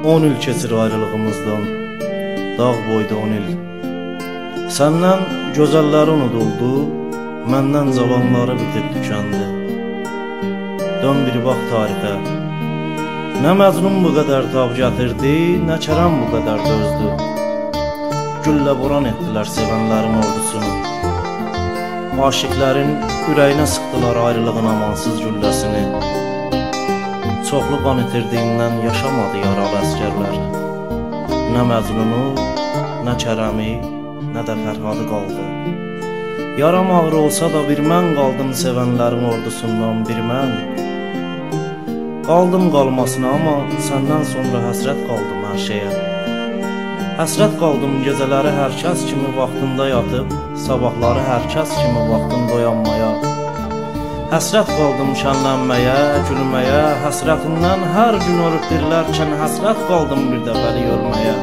10 il keçir ayrılığımızdan, dağ boyda 10 il. Səndən gözəlləri unuduldu, məndən cavanları bitib tükəndi. Dön bir bax tarixə, nə Məcnun bu qədər tab gətirdi, nə Kərəm bu qədər dözdü. Güllə boran etdilər sevənlərin ordusunu. Aşıqlərin ürəyinə sıxdılar ayrılığın amansız gülləsini. Çoxlu qan itirdiyindən yaşamadı yaralı əskərlər. Nə Məcnunu, nə Kərəmi, nə də Fərhadı qaldı. Yaram ağır olsa da bir mən qaldım sevənlərin ordusundan, bir mən. Qaldım qalmasına, amma səndən sonra həsrət qaldım hər şeyə. Həsrət qaldım gecələri hər kəs kimi vaxtında yatıb, sabahları hər kəs kimi vaxtında oyanmaya. Həsrət qaldım şənlənməyə, gülməyə, həsrətindən hər gün ölüb dirilərkən həsrət qaldım bir dəfəli ölməyə.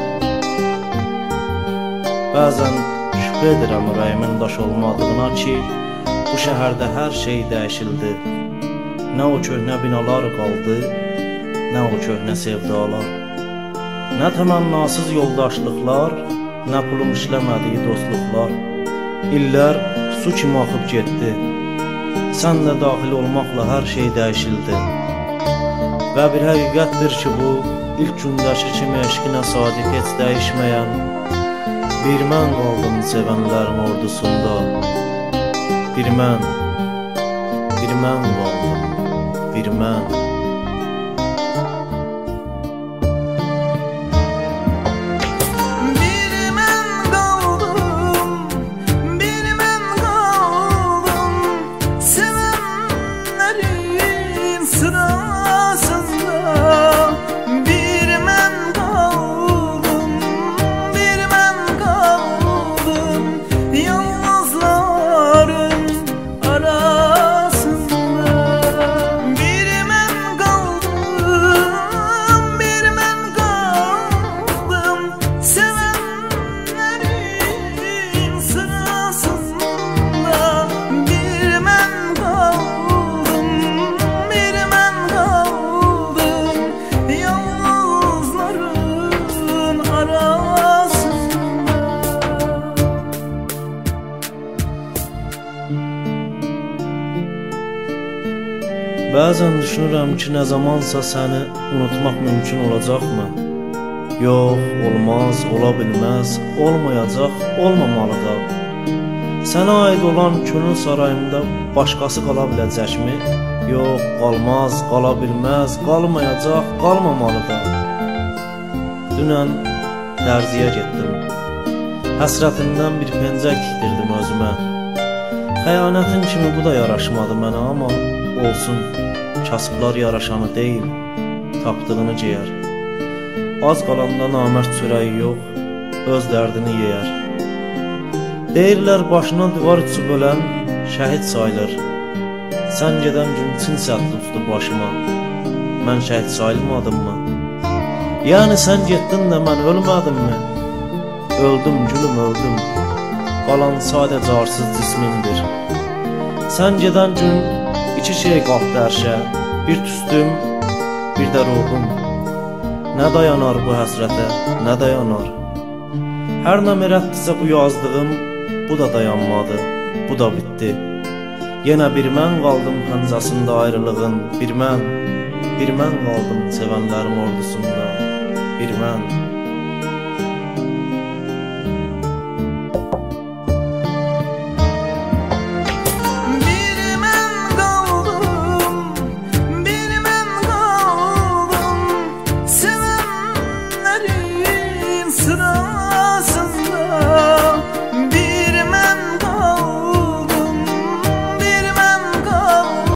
Bəzən şübhə edirəm ürəyimin daş olmadığına ki, bu şəhərdə hər şey dəyişildi. Nə o köhnə binalar qaldı, nə o köhnə sevdalar. Nə təmənnasız yoldaşlıqlar, nə pulum işləmədiyi dostluqlar. İllər su kimi axıb getdi, sən də daxil olmaqla hər şey dəyişildi. Və bir həqiqətdir ki, bu ilk gündəki kimi eşqinə sadiq heç dəyişməyən bir mən qaldım sevənlərin ordusunda. Bir mən qaldım, bir mən. Bəzən düşünürəm ki, nə zamansa səni unutmaq mümkün olacaqmı? Yox, olmaz, ola bilməz, olmayacaq, olmamalı da. Sənə aid olan könül sarayımda başqası qala biləcəkmi? Yox, qalmaz, qala bilməz, qalmayacaq, qalmamalı da. Dünən dərziyə getdim, həsrətindən bir pencək tikdirdim özümə. Xəyanətin kimi bu da yaraşmadı mənə, amma olsun, kasıblar yaraşanı deyil, tapdığını geyər. Az qalanda namərd çörəyi yox, öz dərdini yeyər. Deyirlər başına divar uçub ölən şəhid sayılır. Sən gedən gün çin sədd tutdu başıma, mən şəhid sayılmadımmı? Yəni sən getdin də mən ölmədimmi? Öldüm gülüm, öldüm, qalan sadəcə arsız cismimdir. Sən gedən gün İki şey qalxdı ərşə, bir tüstüm, bir də ruhum. Nə dayanar bu həsrətə, nə dayanar? Hər nə mərətdirsə bu yazdığım, bu da dayanmadı, bu da bitdi. Yenə bir mən qaldım pəncəsində ayrılığın, bir mən qaldım sevənlərim ordusunda, bir mən.